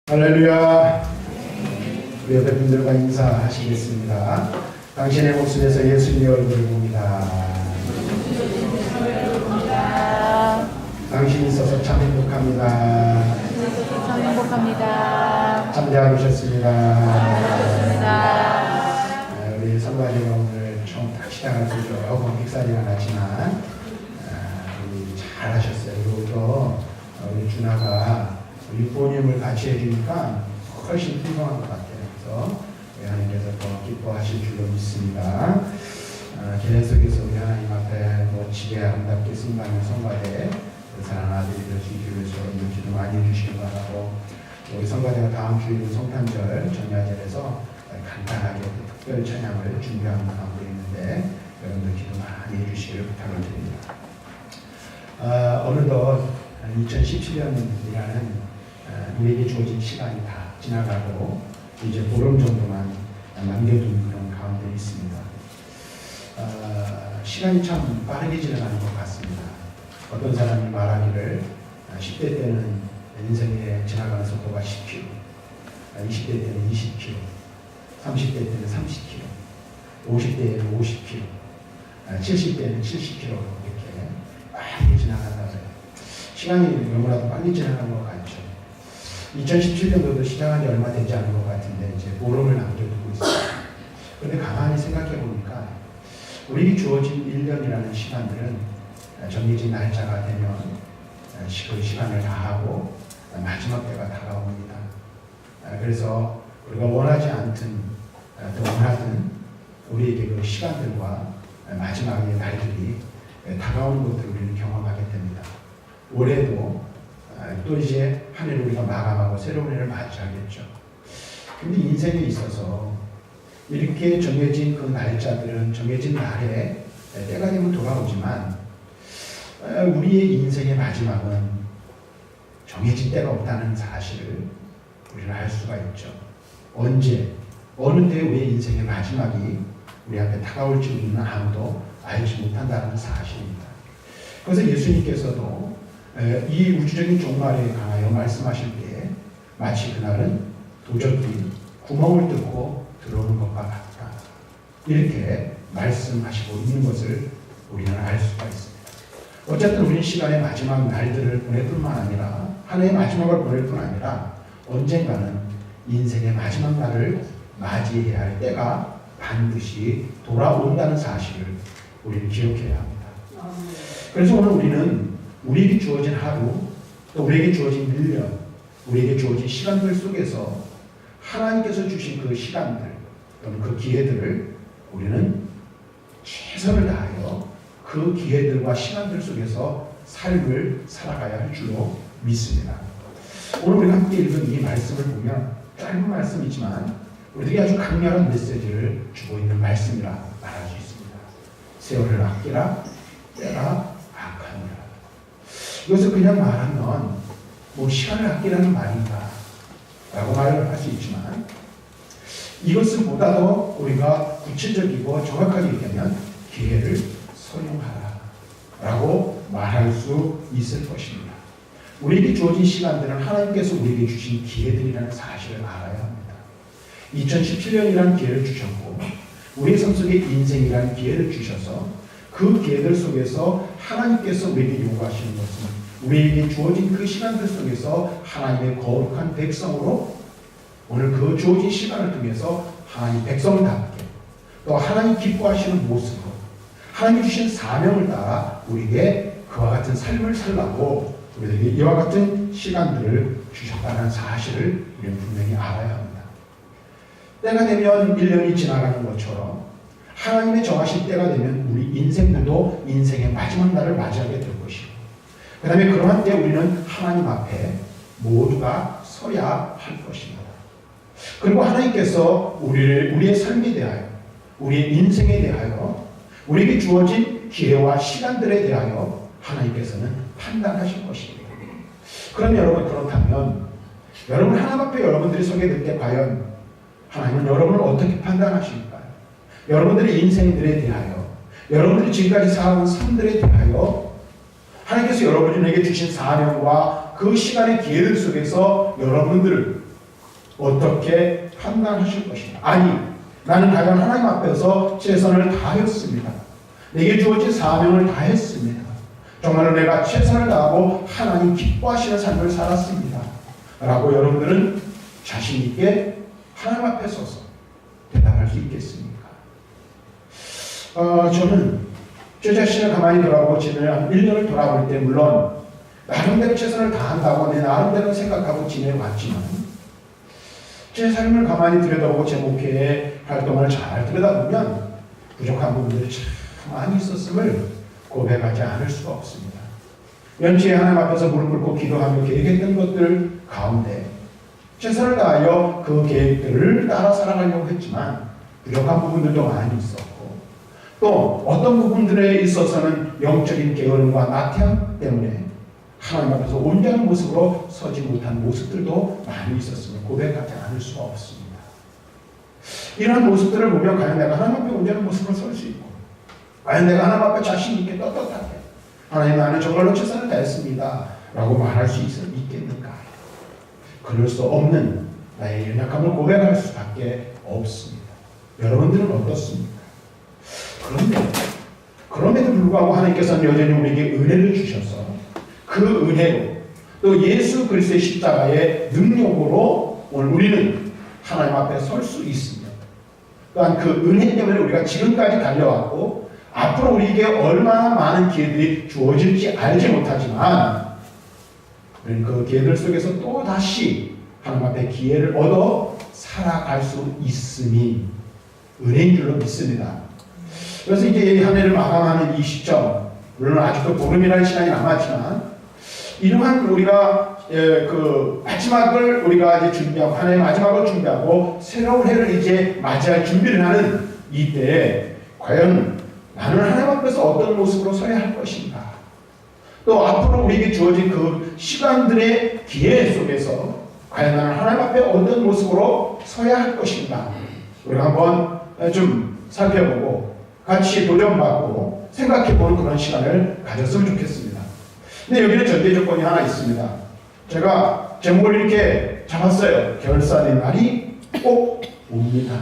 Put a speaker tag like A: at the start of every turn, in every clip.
A: 할렐루야. 우리 옆에 분들과 인사하시겠습니다. 당신의 모습에서 예수님의 얼굴을 봅니다. 당신이 있어서 참 행복합니다.
B: 참 행복합니다.
A: 잘 오셨습니다.
B: 감사합니다.
A: 우리 성가대가 오늘 처음 딱 시작할 때 조금 빅살이가 나지만 우리 잘하셨어요. 그리고 또 우리 준하가 우리 부모님을 같이 해주니까 훨씬 풍성한 것 같아요. 그래서 우리 하나님께서 더 기뻐하실 줄로 믿습니다. 계획 속에서 우리 하나님 앞에 멋지게 아름답게 승리하는 성가대 사랑하는 아들이 되시기 위해서 오늘 기도 많이 해주시기 바라고, 우리 성가대가 다음 주일 성탄절 전야절에서 간단하게 특별 찬양을 준비하는 가운데 있는데 여러분들 기도 많이 해주시기를 부탁을 드립니다. 어느덧 2017년이라는 우리에게 주어진 시간이 다 지나가고 이제 보름 정도만 남겨둔 그런 가운데 있습니다. 시간이 참 빠르게 지나가는 것 같습니다. 어떤 사람이 말하기를 10대 때는 인생에 지나가는 속도가 10km, 20대 때는 20km, 30대 때는 30km, 50대에는 50km, 70대는 70km 이렇게 빨리 지나간다고 해요. 시간이 너무나도 빨리 지나가는 것 같죠. 2017년도도 시작한 지 얼마 되지 않은 것 같은데 이제 보름을 남겨두고 있어요. 그런데 가만히 생각해 보니까 우리에게 주어진 1년이라는 시간들은 정해진 날짜가 되면 그 시간을 다하고 마지막 때가 다가옵니다. 그래서 우리가 원하지 않든 또 원하든 우리에게 그 시간들과 마지막의 날들이 다가오는 것들을 우리는 경험하게 됩니다. 올해도 또 이제 한 해를 우리가 마감하고 새로운 해를 맞이하겠죠. 근데 인생에 있어서 이렇게 정해진 그 날짜들은 정해진 날에 때가 되면 돌아오지만 우리의 인생의 마지막은 정해진 때가 없다는 사실을 우리는 알 수가 있죠. 언제, 어느 때 우리의 인생의 마지막이 우리 앞에 다가올지 우리는 아무도 알지 못한다는 사실입니다. 그래서 예수님께서도 이 우주적인 종말에 관하여 말씀하실 때 마치 그날은 도적이 구멍을 뚫고 들어오는 것과 같다, 이렇게 말씀하시고 있는 것을 우리는 알 수가 있습니다. 어쨌든 우리는 시간의 마지막 날들을 보낼 뿐만 아니라 한 해의 마지막을 보낼 뿐 아니라 언젠가는 인생의 마지막 날을 맞이해야 할 때가 반드시 돌아온다는 사실을 우리는 기억해야 합니다. 그래서 오늘 우리는 우리에게 주어진 하루, 또 우리에게 주어진 1년, 우리에게 주어진 시간들 속에서 하나님께서 주신 그 시간들 또는 그 기회들을 우리는 최선을 다하여 그 기회들과 시간들 속에서 삶을 살아가야 할 줄로 믿습니다. 오늘 우리가 함께 읽은 이 말씀을 보면 짧은 말씀이지만 우리에게 아주 강렬한 메시지를 주고 있는 말씀이라 말할 수 있습니다. 세월을 아끼라, 때가 악하니라. 이것을 그냥 말하면 시간을 아끼라는 말인가 라고 말을 할 수 있지만, 이것을 보다 더 우리가 구체적이고 정확하게 얘기하면 기회를 소용하라 라고 말할 수 있을 것입니다. 우리에게 주어진 시간들은 하나님께서 우리에게 주신 기회들이라는 사실을 알아야 합니다. 2017년이라는 기회를 주셨고 우리의 삶 속에 인생이라는 기회를 주셔서 그 기회들 속에서 하나님께서 우리에게 요구하시는 것은 우리에게 주어진 그 시간들 속에서 하나님의 거룩한 백성으로 오늘 그 주어진 시간을 통해서 하나님 백성답게 또 하나님 기뻐하시는 모습으로 하나님이 주신 사명을 따라 우리에게 그와 같은 삶을 살라고 우리에게 이와 같은 시간들을 주셨다는 사실을 우리는 분명히 알아야 합니다. 때가 되면 1년이 지나가는 것처럼 하나님의 정하신 때가 되면 우리 인생들도 인생의 마지막 날을 맞이하게 될 것이고, 그 다음에 그러한 때 우리는 하나님 앞에 모두가 서야 할 것입니다. 그리고 하나님께서 우리의 삶에 대하여, 우리의 인생에 대하여, 우리에게 주어진 기회와 시간들에 대하여 하나님께서는 판단하실 것입니다. 그럼 여러분, 그렇다면 여러분 하나님 앞에 여러분들이 서게 될 때 과연 하나님은 여러분을 어떻게 판단하실까요? 여러분들의 인생들에 대하여, 여러분들이 지금까지 살아온 삶들에 대하여 하나님께서 여러분에게 주신 사명과 그 시간의 기회들 속에서 여러분들을 어떻게 판단하실 것인가? 아니, 나는 과연 하나님 앞에서 최선을 다했습니다. 내게 주어진 사명을 다했습니다. 정말로 내가 최선을 다하고 하나님 기뻐하시는 삶을 살았습니다. 라고 여러분들은 자신 있게 하나님 앞에 서서 대답할 수 있겠습니까? 저는 제 자신을 가만히 돌아보고 지난 한 1년을 돌아볼 때 물론 나름대로 최선을 다한다고 내 나름대로 생각하고 지내왔지만 제 삶을 가만히 들여다보고 제 목회의 활동을 잘 들여다보면 부족한 부분들이 참 많이 있었음을 고백하지 않을 수가 없습니다. 연초에 하나님 앞에서 무릎 꿇고 기도하며 계획했던 것들 가운데 최선을 다하여 그 계획들을 따라 살아가려고 했지만 부족한 부분들도 많이 있었고 또 어떤 부분들에 있어서는 영적인 게으름과 나태함 때문에 하나님 앞에서 온전한 모습으로 서지 못한 모습들도 많이 있었으며 고백하지 않을 수가 없습니다. 이러한 모습들을 보면 과연 내가 하나님 앞에 온전한 모습으로 설 수 있고 과연 내가 하나님 앞에 자신 있게 떳떳하게 하나님 나는 정말로 최선을 다했습니다 라고 말할 수 있겠는가? 그럴 수 없는 나의 연약함을 고백할 수밖에 없습니다. 여러분들은 어떻습니까? 그럼에도 불구하고 하나님께서는 여전히 우리에게 은혜를 주셔서 그 은혜로 또 예수 그리스도의 십자가의 능력으로 오늘 우리는 하나님 앞에 설 수 있으며 또한 그 은혜 때문에 우리가 지금까지 달려왔고 앞으로 우리에게 얼마나 많은 기회들이 주어질지 알지 못하지만 우리는 그 기회들 속에서 또 다시 하나님 앞에 기회를 얻어 살아갈 수 있음이 은혜인 줄로 믿습니다. 그래서 이제 한 해를 마감하는 이 시점, 물론 아직도 보름이라는 시간이 남았지만 이러한 우리가 그 마지막을 우리가 이제 준비하고 한 해의 마지막을 준비하고 새로운 해를 이제 맞이할 준비를 하는 이때에 과연 나는 하나님 앞에서 어떤 모습으로 서야 할 것인가? 또 앞으로 우리에게 주어진 그 시간들의 기회 속에서 과연 나는 하나님 앞에 어떤 모습으로 서야 할 것인가? 우리가 한번 좀 살펴보고 같이 도전받고 생각해보는 그런 시간을 가졌으면 좋겠습니다. 근데 여기는 전제 조건이 하나 있습니다. 제가 제목을 이렇게 잡았어요. 결산의 날이 꼭 옵니다.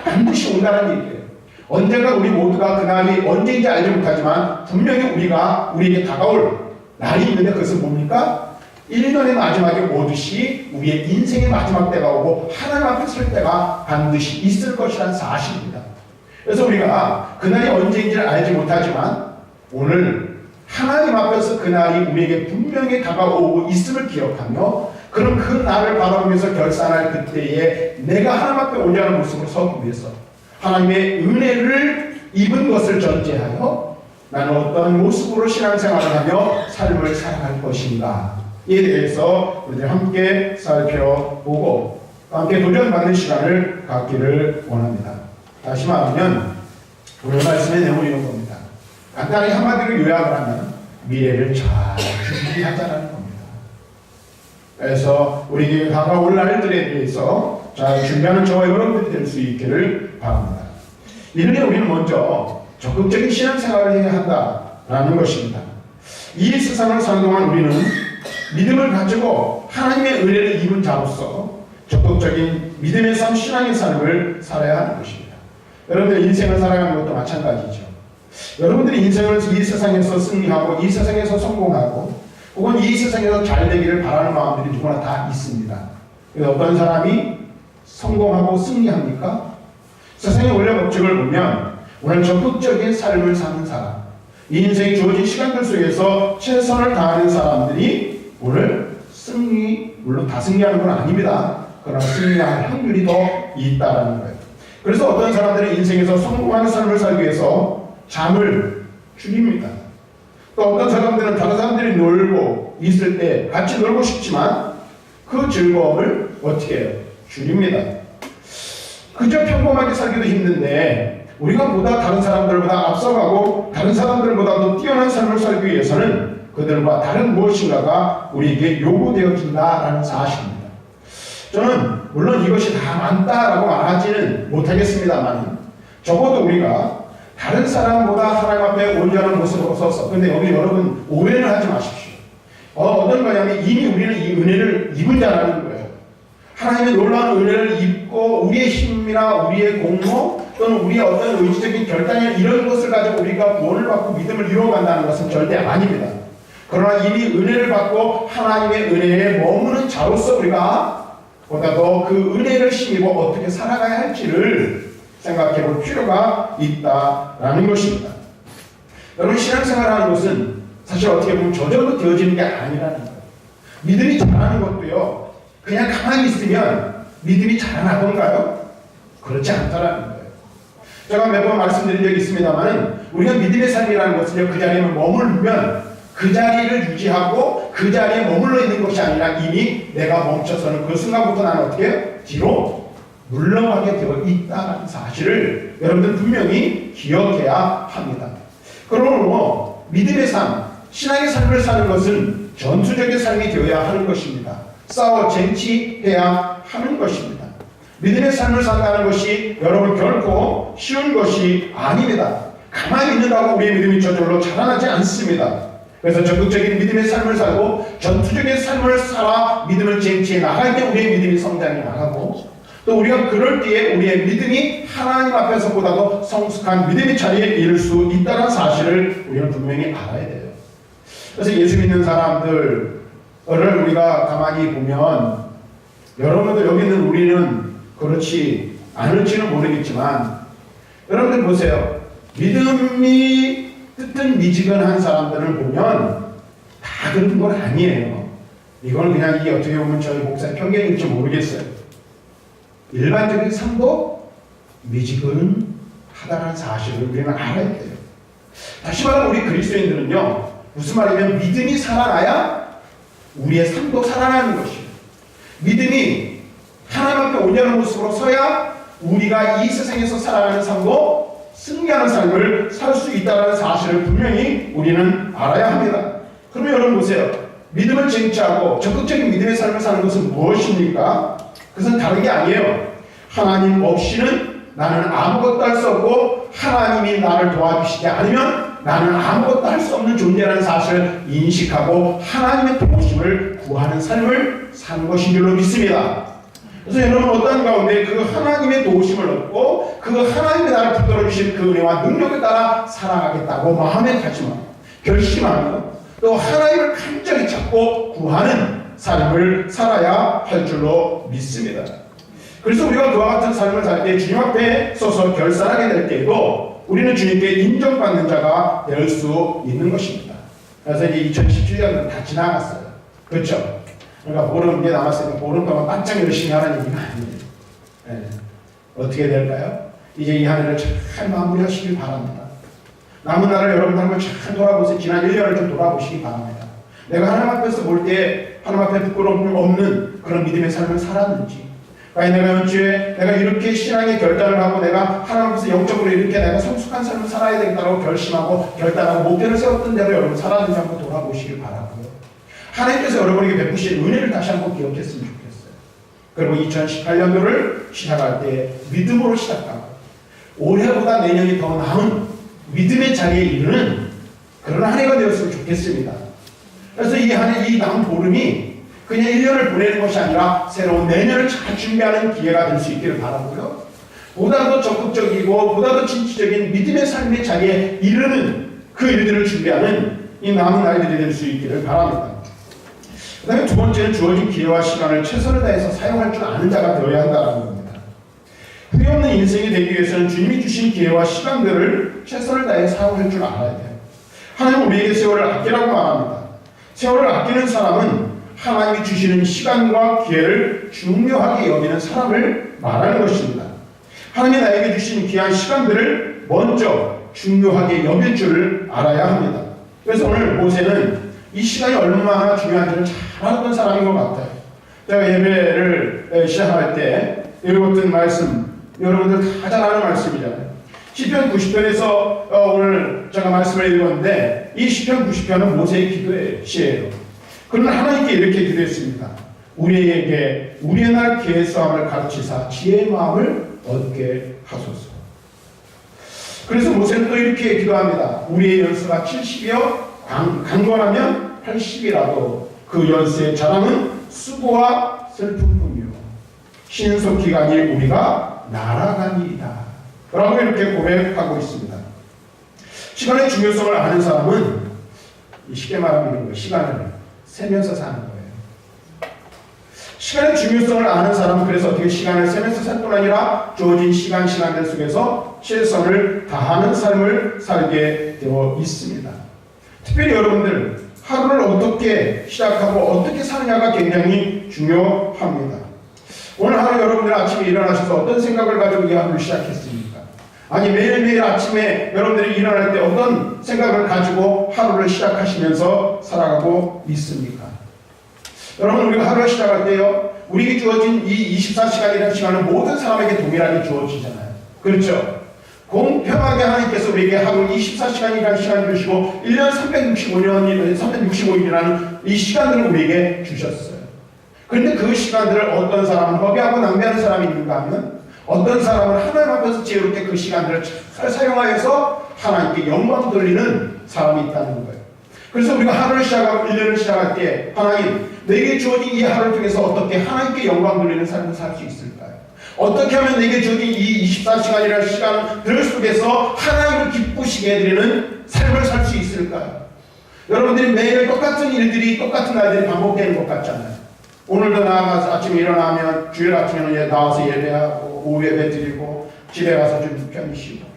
A: 반드시 온다는 얘기예요. 언젠가 우리 모두가 그 날이 언제인지 알지 못하지만 분명히 우리에게 다가올 날이 있는데 그것은 뭡니까? 1년의 마지막에 오듯이 우리의 인생의 마지막 때가 오고 하나님 앞에 설 때가 반드시 있을 것이라는 사실입니다. 그래서 우리가 그날이 언제인지를 알지 못하지만 오늘 하나님 앞에서 그날이 우리에게 분명히 다가오고 있음을 기억하며 그럼 그 날을 바라보면서 결산할 그때에 내가 하나님 앞에 온전한 모습으로 서기 위해서 하나님의 은혜를 입은 것을 전제하여 나는 어떤 모습으로 신앙생활을 하며 삶을 살아갈 것인가 이에 대해서 우리들 함께 살펴보고 함께 도전받는 시간을 갖기를 원합니다. 다시 말하면 오늘 말씀의 내용은 이런 겁니다. 간단히 한마디로 요약을 하면 미래를 잘 준비하자라는 겁니다. 그래서 우리에게 다가올 날들에 대해서 잘 준비하는 저와 여러분들이 될 수 있기를 바랍니다. 이런데 우리는 먼저 적극적인 신앙생활을 해야 한다라는 것입니다. 이 세상을 사는 동안 우리는 믿음을 가지고 하나님의 은혜를 입은 자로서 적극적인 믿음의 삶, 신앙의 삶을 살아야 하는 것입니다. 여러분들 인생을 살아가는 것도 마찬가지죠. 여러분들이 인생을 이 세상에서 승리하고 이 세상에서 성공하고 혹은 이 세상에서 잘 되기를 바라는 마음들이 누구나 다 있습니다. 그래서 어떤 사람이 성공하고 승리합니까? 세상의 원래 법칙을 보면 오늘 적극적인 삶을 사는 사람, 이 인생에 주어진 시간들 속에서 최선을 다하는 사람들이 오늘 물론 다 승리하는 건 아닙니다. 그러나 승리할 확률이 더 있다라는 거예요. 그래서 어떤 사람들은 인생에서 성공하는 삶을 살기 위해서 잠을 줄입니다. 또 어떤 사람들은 다른 사람들이 놀고 있을 때 같이 놀고 싶지만 그 즐거움을 어떻게 해요? 줄입니다. 그저 평범하게 살기도 힘든데 우리가 다른 사람들보다 앞서가고 다른 사람들보다도 뛰어난 삶을 살기 위해서는 그들과 다른 무엇인가가 우리에게 요구되어진다라는 사실입니다. 저는 물론 이것이 다 많다라고 말하지는 못하겠습니다만 적어도 우리가 다른 사람보다 하나님 앞에 온전한 모습으로 서서 근데 여기 여러분 오해를 하지 마십시오. 어떤 거냐면 이미 우리는 이 은혜를 입은 자라는 거예요. 하나님의 놀라운 은혜를 입고 우리의 힘이나 우리의 공로 또는 우리의 어떤 의지적인 결단이나 이런 것을 가지고 우리가 구원을 받고 믿음을 이루어간다는 것은 절대 아닙니다. 그러나 이미 은혜를 받고 하나님의 은혜에 머무는 자로서 우리가 보다도 그 은혜를 힘입어 어떻게 살아가야 할지를 생각해 볼 필요가 있다라는 것입니다. 여러분, 신앙생활하는 것은 사실 어떻게 보면 저절로 되어지는 게 아니라는 거예요. 믿음이 자라는 것도요, 그냥 가만히 있으면 믿음이 자라나던가요? 그렇지 않다라는 거예요. 제가 몇 번 말씀드린 적이 있습니다만 우리가 믿음의 삶이라는 것은요, 그 자리에 머물면 그 자리를 유지하고 그 자리에 머물러 있는 것이 아니라 이미 내가 멈춰서는 그 순간부터 나는 어떻게 해요? 뒤로 물러가게 되어 있다는 사실을 여러분들 분명히 기억해야 합니다. 그러므로 믿음의 삶, 신앙의 삶을 사는 것은 전투적인 삶이 되어야 하는 것입니다. 싸워 쟁취해야 하는 것입니다. 믿음의 삶을 산다는 것이 여러분 결코 쉬운 것이 아닙니다. 가만히 있는다고 우리의 믿음이 저절로 자라나지 않습니다. 그래서 적극적인 믿음의 삶을 살고 전투적인 삶을 살아 믿음을 쟁취해 나갈 때 우리의 믿음이 성장해 나가고, 또 우리가 그럴 때에 우리의 믿음이 하나님 앞에서보다도 성숙한 믿음의 자리에 이를 수 있다는 사실을 우리는 분명히 알아야 돼요. 그래서 예수 믿는 사람들을 우리가 가만히 보면, 여러분들 여기 있는 우리는 그렇지 않을지는 모르겠지만, 여러분들 보세요. 믿음이 뜨뜻미지근한 사람들을 보면 다 그런 건 아니에요. 이건 그냥 이게 어떻게 보면 저희 목사의 편견일지 모르겠어요. 일반적인 삶도 미지근하다는 사실을 우리는 알아야 돼요. 다시 말하면 우리 그리스도인들은요, 무슨 말이냐면 믿음이 살아나야 우리의 삶도 살아나는 것이에요. 믿음이 하나님 앞에 온전한 모습으로 서야 우리가 이 세상에서 살아가는 삶도 승리하는 삶을 살 수 있다는 사실을 분명히 우리는 알아야 합니다. 그러면 여러분 보세요. 믿음을 쟁취하고 적극적인 믿음의 삶을 사는 것은 무엇입니까? 그것은 다른 게 아니에요. 하나님 없이는 나는 아무것도 할 수 없고, 하나님이 나를 도와주시지 않으면 나는 아무것도 할 수 없는 존재라는 사실을 인식하고 하나님의 도우심을 구하는 삶을 사는 것인 줄로 믿습니다. 그래서 여러분 어떤 가운데 그 하나님의 도우심을 얻고 그 하나님의 나를 붙들어 주신 그 은혜와 능력에 따라 살아가겠다고 마음에 다짐하고 결심하며 또 하나님을 간절히 찾고 구하는 삶을 살아야 할 줄로 믿습니다. 그래서 우리가 그와 같은 삶을 살 때 주님 앞에 서서 결산하게 될 때에도 우리는 주님께 인정받는 자가 될 수 있는 것입니다. 그래서 이제 2017년은 다 지나갔어요. 그렇죠? 그러니까 보름 게 남았으니까 보름 동안 바짝 열심히 하라는 얘기가 아니에요. 네. 어떻게 될까요? 이제 이 한 해를 잘 마무리하시길 바랍니다. 남은 날을 여러분들 한번 잘 돌아보세요. 지난 1년을 좀 돌아보시기 바랍니다. 내가 하나님 앞에서 볼 때 하나님 앞에 부끄러움 없는 그런 믿음의 삶을 살았는지, 아니 내가 연주에 내가 이렇게 신앙의 결단을 하고 내가 하나님 앞에서 영적으로 이렇게 내가 성숙한 삶을 살아야 되겠다고 결심하고 결단하고 목표를 세웠던 대로 여러분 살았는지 한번 돌아보시길 바라고요. 하나님께서 여러분에게 베푸신 은혜를 다시 한번 기억했으면 좋겠어요. 그리고 2018년도를 시작할 때 믿음으로 시작하고 올해보다 내년이 더 나은 믿음의 자리에 이르는 그런 한 해가 되었으면 좋겠습니다. 그래서 이 한 해, 이 남은 보름이 그냥 1년을 보내는 것이 아니라 새로운 내년을 잘 준비하는 기회가 될 수 있기를 바라고요. 보다 더 적극적이고 보다 더 진취적인 믿음의 삶의 자리에 이르는 그 일들을 준비하는 이 남은 날들이 될 수 있기를 바랍니다. 그 다음에 두 번째는 주어진 기회와 시간을 최선을 다해서 사용할 줄 아는 자가 되어야 한다는 겁니다. 후회 없는 인생이 되기 위해서는 주님이 주신 기회와 시간들을 최선을 다해 사용할 줄 알아야 돼요. 하나님은 우리에게 세월을 아끼라고 말합니다. 세월을 아끼는 사람은 하나님이 주시는 시간과 기회를 중요하게 여기는 사람을 말하는 것입니다. 하나님이 나에게 주신 귀한 시간들을 먼저 중요하게 여길 줄 알아야 합니다. 그래서 오늘 모세는 이 시간이 얼마나 중요한지를 잘 알았던 사람인 것 같아요. 제가 예배를 시작할 때 읽었던 말씀, 여러분들 다 잘 아는 말씀이잖아요. 시편 90편에서 오늘 제가 말씀을 읽었는데 이 시편 90편은 모세의 기도의 시예요. 그러나 하나님께 이렇게 기도했습니다. 우리에게 우리의 날 계수함을 가르치사 지혜의 마음을 얻게 하소서. 그래서 모세는 또 이렇게 기도합니다. 우리의 연수가 70이요 강건하면 80이라도 그 연수의 자랑은 수고와 슬픔뿐이요 신속히 가니 우리가 날아가니이다 라고 이렇게 고백하고 있습니다. 시간의 중요성을 아는 사람은 쉽게 말하면 이런 거예요. 시간을 세면서 사는 거예요. 시간의 중요성을 아는 사람은 그래서 어떻게 시간을 세면서 살 뿐 아니라 주어진 시간들 속에서 최선을 다하는 삶을 살게 되어 있습니다. 특별히 여러분들 하루를 어떻게 시작하고 어떻게 사느냐가 굉장히 중요합니다. 오늘 하루 여러분들 아침에 일어나셔서 어떤 생각을 가지고 이 하루를 시작했습니까? 아니 매일매일 아침에 여러분들이 일어날 때 어떤 생각을 가지고 하루를 시작하시면서 살아가고 있습니까? 여러분 우리가 하루를 시작할 때요 우리에게 주어진 이 24시간이라는 시간은 모든 사람에게 동일하게 주어지잖아요. 그렇죠? 공평하게 하나님께서 우리에게 하루 24시간이라는 시간을 주시고 1년 365일이라는 이 시간들을 우리에게 주셨어요. 그런데 그 시간들을 어떤 사람은 허비하고 낭비하는 사람이 있는가 하면 어떤 사람은 하나님 앞에서 지혜롭게 그 시간들을 잘 사용하여서 하나님께 영광 돌리는 사람이 있다는 거예요. 그래서 우리가 하루를 시작하고 1년을 시작할 때 하나님 내게 주어진 이 하루를 통해서 어떻게 하나님께 영광 돌리는 삶을 살 수 있을까요? 어떻게 하면 내게 주어진 이 24시간이라는 시간들 속에서 하나님을 기쁘시게 해드리는 삶을 살 수 있을까요? 여러분들이 매일 똑같은 일들이 똑같은 날들이 반복되는 것 같잖아요. 오늘도 나가서 아침에 일어나면 주일 아침에는 나와서 예배하고 오후 예배 드리고 집에 가서 좀 편히 쉬고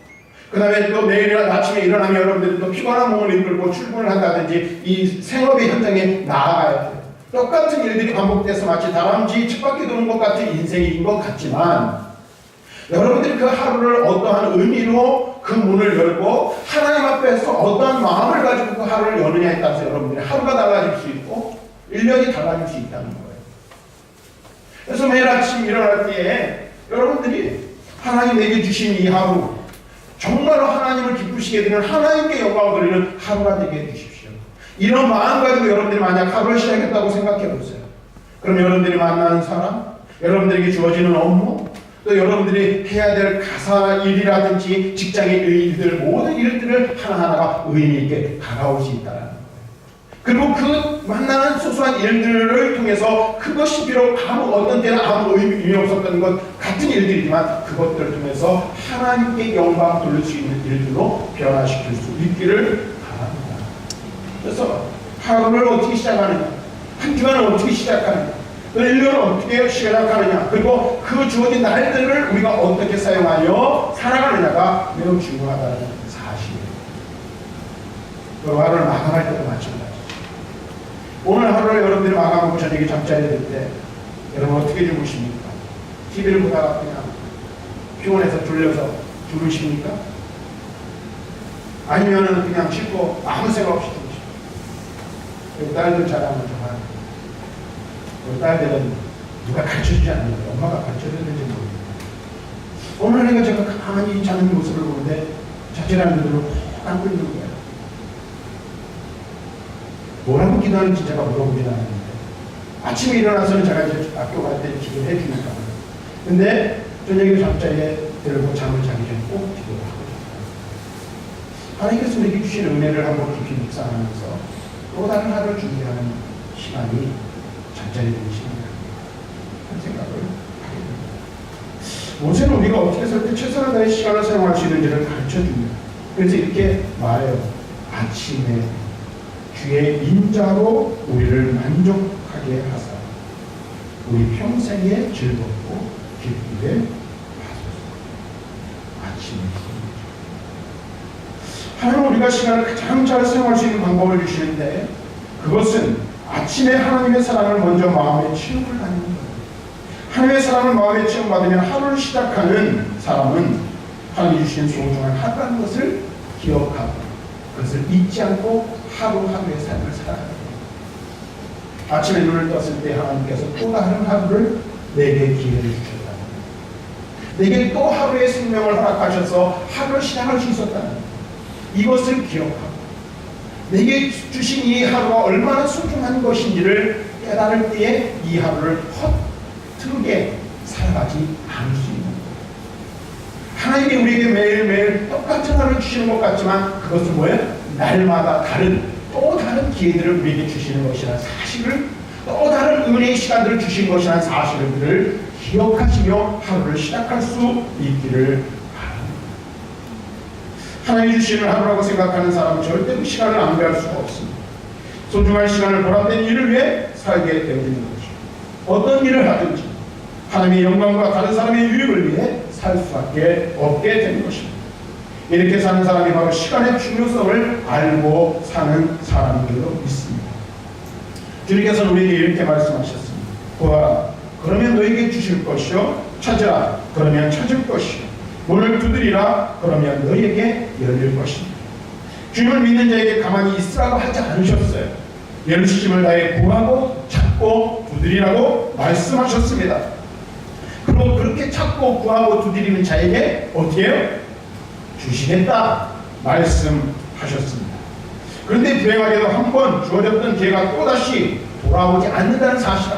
A: 그 다음에 또 매일 아침에 일어나면 여러분들이 또 피곤한 몸을 이끌고 출근을 한다든지 이 생업의 현장에 나아가야 돼요. 똑같은 일들이 반복돼서 마치 다람쥐 쳇바퀴 도는 것 같은 인생인 것 같지만 여러분들이 그 하루를 어떠한 의미로 그 문을 열고 하나님 앞에서 어떠한 마음을 가지고 그 하루를 여느냐에 따라서 여러분들이 하루가 달라질 수 있고 1년이 달라질 수 있다는 거예요. 그래서 매일 아침 일어날 때에 여러분들이 하나님에게 주신 이 하루 정말로 하나님을 기쁘시게 되는 하나님께 영광을 돌리는 하루가 되게 해주십시오. 이런 마음 가지고 여러분들이 만약 하루를 시작했다고 생각해 보세요. 그럼 여러분들이 만나는 사람, 여러분들에게 주어지는 업무, 또 여러분들이 해야 될 가사 일이라든지 직장의 일들 모든 일들을 하나하나가 의미 있게 다가올 수 있다는 거예요. 그리고 그 만나는 소소한 일들을 통해서 그것이 비록 어떤 때는 아무 의미 없었던 것 같은 일들이지만 그것들을 통해서 하나님께 영광 돌릴 수 있는 일들로 변화시킬 수 있기를 바랍니다. 그래서 하루를 어떻게 시작하느냐, 한 주간을 어떻게 시작하느냐, 또 1년을 어떻게 시작하느냐, 그리고 그 주어진 날들을 우리가 어떻게 사용하여 살아가느냐가 매우 중요하다는 사실이에요. 그 하루를 마감할 때도 마찬가지죠. 오늘 하루를 여러분들이 마감하고 저녁에 잠자리에 들 때 여러분 어떻게 주무십니까? TV를 보다가 그냥 피곤해서 졸려서 주무십니까? 아니면은 그냥 씻고 아무 생각 없이 주무십니까? 여기 딸들 자랑을 좀 하는 거예요. 딸들은 누가 가르쳐주지 않는 거예요. 엄마가 가르쳐줬는지 모르겠어요. 오늘 내가 제가 가만히 자는 모습을 보는데 자취라는 분들은 안고 있는 거예요. 뭐라고 기도하는지 제가 물어보진 않았는데 아침에 일어나서는 제가 이제 학교 갈 때 기도해 주니까 근데 저녁에 잠자리에 들고 잠을 자기 전에 꼭 기도를 하고 있어요. 하나님께서 우리에게 주신 은혜를 한번 깊이 묵상하면서 또 다른 하루를 준비하는 시간이 잠자리에 드는 시간이라는 생각을 하게 됩니다. 모세는 우리가 어떻게 살 때 최선을 다해 시간을 사용할 수 있는지를 가르쳐줍니다. 그래서 이렇게 말해요. 아침에 주의 인자로 우리를 만족하게 하사 우리 평생에 즐겁고 기쁘게 하소서. 아침에 하나님은 우리가 시간을 가장 잘 사용할 수 있는 방법을 주시는데 그것은 아침에 하나님의 사랑을 먼저 마음에 체험을 하는 거예요. 하나님의 사랑을 마음에 체험받으면 하루를 시작하는 사람은 하나님이 주신 소중한 하루라는 것을 기억하고 그것을 잊지 않고 하루하루의 삶을 살아가는 거예요. 아침에 눈을 떴을 때 하나님께서 또 다른 하루를 내게 기회를 주셨다는 거예요. 내게 또 하루의 생명을 허락하셔서 하루를 시작할 수 있었다는 거예요. 이것을 기억하고 내게 주신 이 하루가 얼마나 소중한 것인지를 깨달을 때에 이 하루를 허투루게 살아가지 않을 수 있는 거예요. 하나님이 우리에게 매일매일 똑같은 하루를 주시는 것 같지만 그것은 뭐예요? 날마다 또 다른 기회들을 우리에게 주시는 것이라는 사실을 또 다른 은혜의 시간들을 주신 것이라는 사실을 기억하시며 하루를 시작할 수 있기를 바랍니다. 하나님이 주시는 하루라고 생각하는 사람은 절대 그 시간을 낭비할 수가 없습니다. 소중한 시간을 보람된 일을 위해 살게 되어지는 것이죠. 어떤 일을 하든지 하나님의 영광과 다른 사람의 유익을 위해 살 수밖에 없게 되는 것입니다. 이렇게 사는 사람이 바로 시간의 중요성을 알고 사는 사람인 줄로 믿습니다. 주님께서는 우리에게 이렇게 말씀하셨습니다. 구하라, 그러면 너에게 주실 것이요, 찾으라, 그러면 찾을 것이요, 문을 두드리라, 그러면 너에게 열릴 것입니다. 주님을 믿는 자에게 가만히 있으라고 하지 않으셨어요. 열심을 다해 구하고 찾고 두드리라고 말씀하셨습니다. 그리고 그렇게 찾고 구하고 두드리는 자에게 어떻게 해요? 주시겠다 말씀하셨습니다. 그런데 불행하게도 한 번 주어졌던 기회가 또다시 돌아오지 않는다는 사실,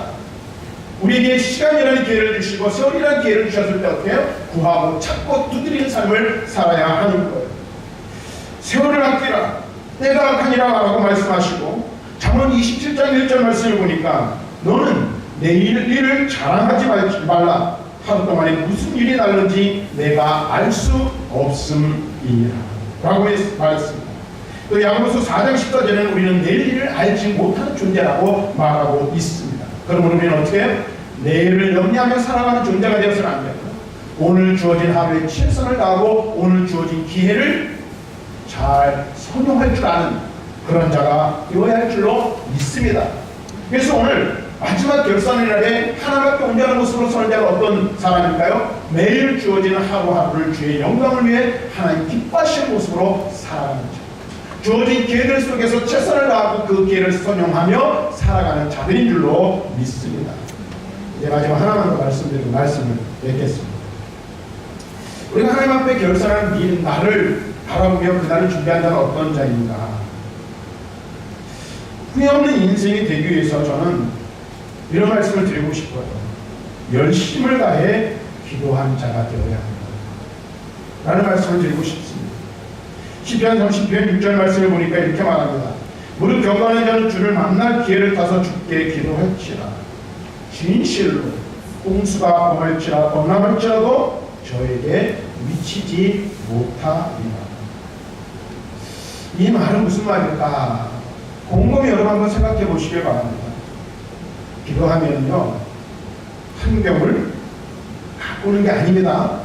A: 우리에게 시간이라는 기회를 주시고 세월이라는 기회를 주셨을 때 어떻게 해요? 구하고 찾고 두드리는 삶을 살아야 하는 거예요. 세월을 아끼라, 때가 악하니라 라고 말씀하시고, 잠언 27장 1절 말씀을 보니까 너는 내일 일을 자랑하지 말라, 하루 동안에 무슨 일이 날는지 내가 알 수 없음이니라 라고 말했습니다. 또 야고보서 4장 14절에는 우리는 내일 일을 알지 못하는 존재라고 말하고 있습니다. 그러면 우리는 어떻게 해요? 내일을 염려하며 살아가는 존재가 되어서는 안 되고, 오늘 주어진 하루에 최선을 다하고 오늘 주어진 기회를 잘 선용할 줄 아는 그런 자가 되어야 할 줄로 믿습니다. 그래서 오늘 마지막 결산의 날에 하나님께 온전한 모습으로 서는 자가 어떤 사람일까요? 매일 주어지는 하루하루를 주의 영광을 위해 하나님 기뻐하시는 모습으로 살아가는 자, 주어진 기회들 속에서 최선을 다하고 그 기회를 선용하며 살아가는 자들인 줄로 믿습니다. 이제 마지막 하나만 더 말씀드리고 말씀을 맺겠습니다. 우리가 하나님 앞에 결산하는 날을 바라보며 그날을 준비한다는 어떤 자입니까? 후회 없는 인생이 되기 위해서 저는 이런 말씀을 드리고 싶어요. 열심을 다해 기도한 자가 되어야 합니다 라는 말씀을 드리고 싶습니다. 시편 30편 6절 말씀을 보니까 이렇게 말합니다. 무릇 경건한 자는 주를 만날 기회를 타서 주께 기도할지라, 진실로 홍수가 범람할지라도 저에게 미치지 못하리라. 이 말은 무슨 말일까? 곰곰이 여러분 한번 생각해 보시길 바랍니다. 기도하면요, 환경을 바꾸는 게 아닙니다.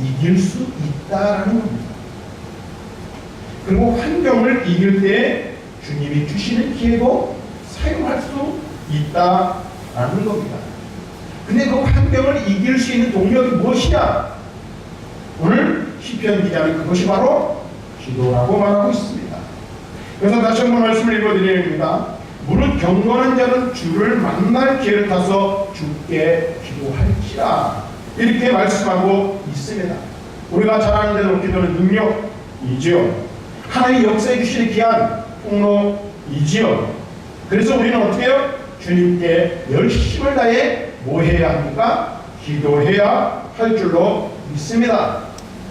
A: 이길 수 있다라는 겁니다. 그리고 환경을 이길 때 주님이 주시는 기회도 사용할 수 있다라는 겁니다. 근데 그 환경을 이길 수 있는 동력이 무엇이냐? 오늘 시편 기자는 그것이 바로 기도라고 말하고 있습니다. 그래서 다시 한번 말씀을 읽어드립니다. 무릇 경건한 자는 주를 만날 기회를 타서 주께 기도할지라, 이렇게 말씀하고 있습니다. 우리가 잘 아는 대로 기도는 능력이지요. 하나님이 역사해 주시는 귀한 통로이지요. 그래서 우리는 어떻게 해요? 주님께 열심을 다해 뭐 해야 합니까? 기도해야 할 줄로 믿습니다.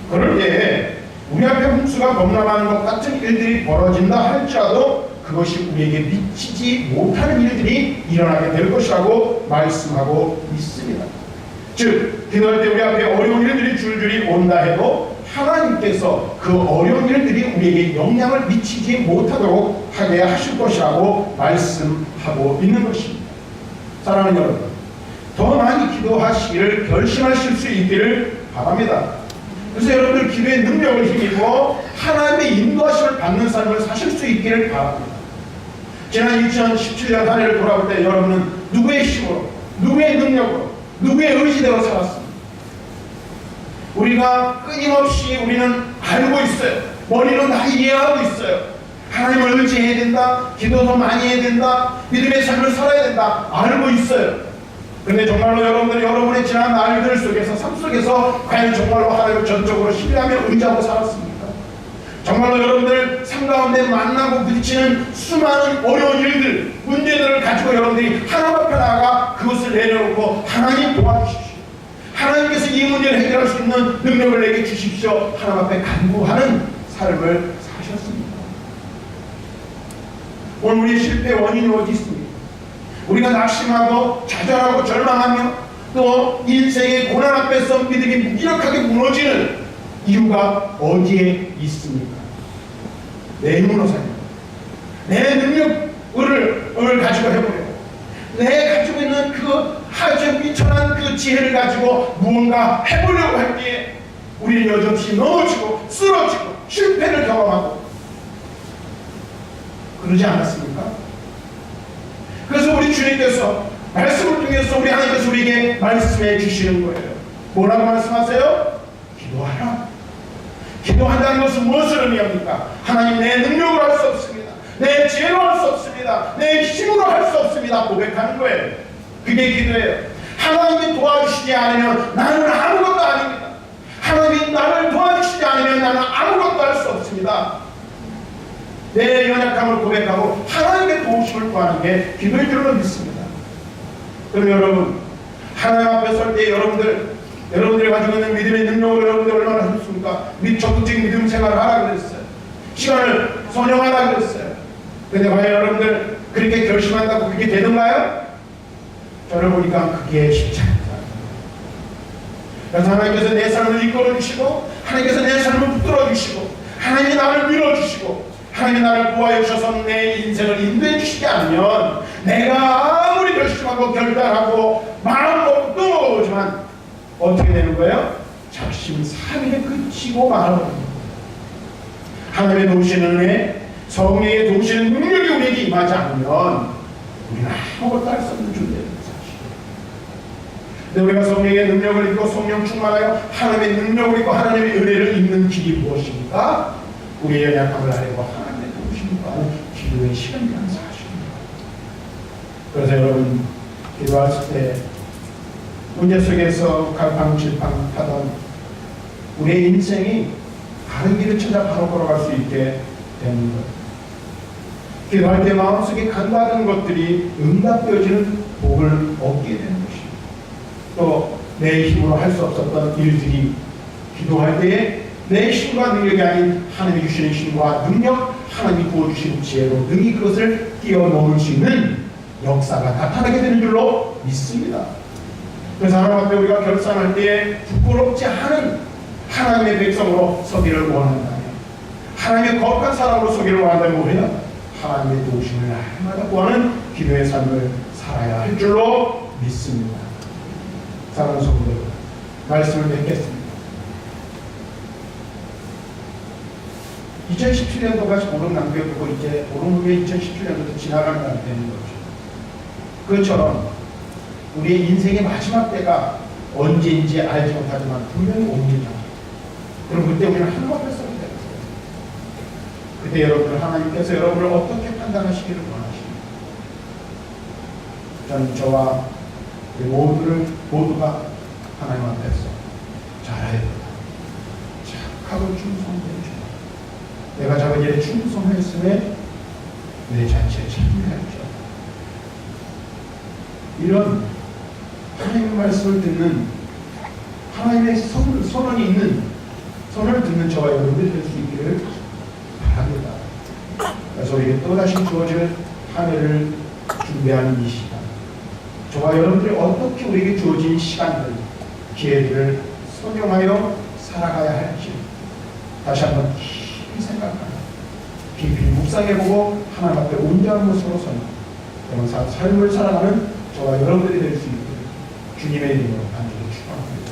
A: 그럴 때 우리 앞에 홍수가 범람하는 것 같은 일들이 벌어진다 할지라도 그것이 우리에게 미치지 못하는 일들이 일어나게 될 것이라고 말씀하고 있습니다. 즉, 기도할 때 우리 앞에 어려운 일들이 줄줄이 온다 해도 하나님께서 그 어려운 일들이 우리에게 영향을 미치지 못하도록 하게 하실 것이라고 말씀하고 있는 것입니다. 사랑하는 여러분, 더 많이 기도하시기를 결심하실 수 있기를 바랍니다. 그래서 여러분들 기도의 능력을 힘입고 하나님의 인도하심을 받는 삶을 사실 수 있기를 바랍니다. 지난 2017년 한 해를 돌아볼 때 여러분은 누구의 힘으로, 누구의 능력으로, 누구의 의지대로 살았습니다. 우리가 끊임없이 우리는 알고 있어요. 머리로 다 이해하고 있어요. 하나님을 의지해야 된다, 기도도 많이 해야 된다, 믿음의 삶을 살아야 된다, 알고 있어요. 그런데 정말로 여러분들이 여러분의 지난 날들 속에서, 삶 속에서 과연 정말로 하나님을 전적으로 신뢰하며 의지하고 살았습니까? 정말로 여러분들 삶 가운데 만나고 부딪히는 수많은 어려운 일들, 문제들을 가지고 여러분들이 하나님 앞에 나아가 그것을 내려놓고 하나님 도와주십시오, 하나님께서 이 문제를 해결할 수 있는 능력을 내게 주십시오, 하나님 앞에 간구하는 삶을 사셨습니다. 오늘 우리의 실패의 원인이 어디 있습니까? 우리가 낙심하고 좌절하고 절망하며 또 인생의 고난 앞에서 믿음이 무기력하게 무너지는 이유가 어디에 있습니까? 내 힘으로 살려, 내 능력을 가지고 해보려고, 내 가지고 있는 그 아주 미천한 그 지혜를 가지고 무언가 해보려고 할 때에 우리는 여전히 넘어지고 쓰러지고 실패를 경험하고 그러지 않았습니까? 그래서 우리 주님께서 말씀을 통해서 우리 하나님께서 우리에게 말씀해 주시는 거예요. 뭐라고 말씀하세요? 기도하라. 기도한다는 것은 무엇을 의미합니까? 하나님, 내 능력으로 할 수 없습니다. 내 지혜로 할 수 없습니다. 내 힘으로 할 수 없습니다. 고백하는 거예요. 그게 기도예요. 하나님이 도와주시지 않으면 나는 아무것도 아닙니다. 하나님이 나를 도와주시지 않으면 나는 아무것도 할 수 없습니다. 내 연약함을 고백하고 하나님의 도우심을 구하는 게 기도의 줄로 믿습니다. 그럼 여러분, 하나님 앞에 설 때 여러분들이 가지고 있는 믿음의 능력을 여러분들 얼마나 하셨습니까? 적극적인 믿음 생활을 하라 그랬어요. 시간을 선용하라 그랬어요. 근데 과연 여러분들 그렇게 결심한다고 그게 되는가요? 저를 보니까 그게 쉽지 않다. 그래서 하나님께서 내 삶을 이끌어 주시고, 하나님께서 내 삶을 붙들어 주시고, 하나님이 나를 밀어 주시고, 하나님이 나를 도와여 주셔서 내 인생을 인도해 주시지 않으면 내가 아무리 결심하고 결단하고 마음 먹고 또 어떻게 되는 거예요? 작심삼일에 그치고 말아버립니다. 하나님의 도우시는 은혜, 성령의 도우시는 능력이 우리에게 임하지 않으면 우리는 아무것도 할 수 없는 존재입니다. 근데 우리가 성령의 능력을 입고 성령 충만하여 하나님의 능력을 입고 하나님의 은혜를 입는 길이 무엇입니까? 우리의 연약함을 알고 하나님의 도우심을 구하는 기도의 시간이라는 사실입니다. 그래서 여러분, 기도하실 때 문제 속에서 갈팡질팡하던 우리의 인생이 다른 길을 찾아 바로 걸어갈 수 있게 되는 것. 기도할 때 마음속에 간다는 것들이 응답되어지는 복을 얻게 되는 것입니다. 또 내 힘으로 할 수 없었던 일들이 기도할 때에 내 힘과 능력이 아닌 하나님이 주시는 힘과 능력, 하나님이 부어주시는 지혜로 능히 그것을 뛰어넘을 수 있는 역사가 나타나게 되는 줄로 믿습니다. 그래서 하나님 앞에 우리가 결산할 때에 부끄럽지 않은 하나님의 백성으로 서기를 원한다면, 하나님의 거룩한 사람으로 서기를 원한다면 뭐예요? 하나님의 도우심을 날마다 구하는 기도의 삶을 살아야 할 줄로 믿습니다. 사랑하는 성도들, 말씀을 맺겠습니다. 2017년도가 보름 남겨두고 이제 보름 후에 2017년도도 지나가는 날이 되는 거죠. 그것처럼 우리의 인생의 마지막 때가 언제인지 알지 못하지만 분명히 옵니다. 그럼 그때 우리는 하나님 앞에 서게 됩니다. 그때 여러분들, 하나님께서 여러분을 어떻게 판단하시기를 원하십니까? 저는 저와 우리 모두가 하나님 앞에서 잘해야 된다. 착하고 충성된 주, 내가 작은 일에 충성했음에 내 자체에 참여할 줄, 이런 하나님의 말씀을 듣는, 하나님의 선언이 있는 선언을 듣는 저와 여러분들이 될 수 있기를 바랍니다. 그래서 우리에게 또다시 주어질 한 해를 준비하는 이 시간, 저와 여러분들이 어떻게 우리에게 주어진 시간들, 기회들을 선용하여 살아가야 할지 다시 한번 깊이 생각하며 깊이 묵상해보고 하나님 앞에 온전한 모습으로 서는 삶을 살아가는 저와 여러분들이 될 수 있도록 주님의 이름으로 간절히 축원합니다.